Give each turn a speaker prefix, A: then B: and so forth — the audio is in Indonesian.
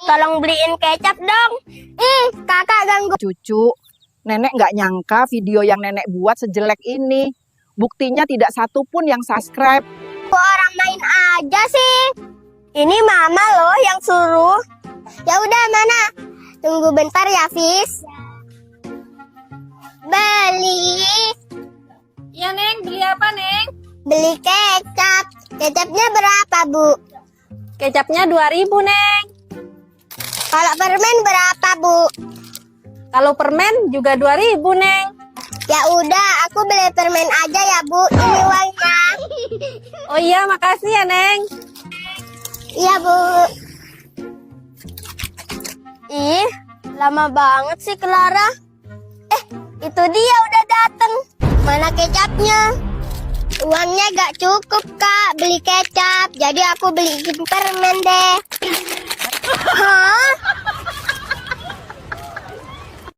A: Tolong beliin kecap dong. Kakak ganggu.
B: Cucu, nenek nggak nyangka video yang nenek buat sejelek ini. Buktinya tidak satu pun yang subscribe.
A: Kok orang main aja sih? Ini mama loh yang suruh. Ya udah, mana? Tunggu bentar ya, Fis. Beli.
C: Iya, Neng. Beli apa, Neng?
A: Beli kecap. Kecapnya berapa, Bu?
C: Kecapnya 2.000, Neng.
A: Kalau permen berapa, Bu?
C: Kalau permen juga 2.000, Neng.
A: Ya udah, aku beli permen aja ya, Bu. Ini uangnya.
C: Oh iya, makasih ya, Neng.
A: Iya, Bu. Ih, lama banget sih Clara. Itu dia udah dateng. Mana kecapnya? Uangnya gak cukup, Kak, beli kecap. Jadi aku beli permen deh.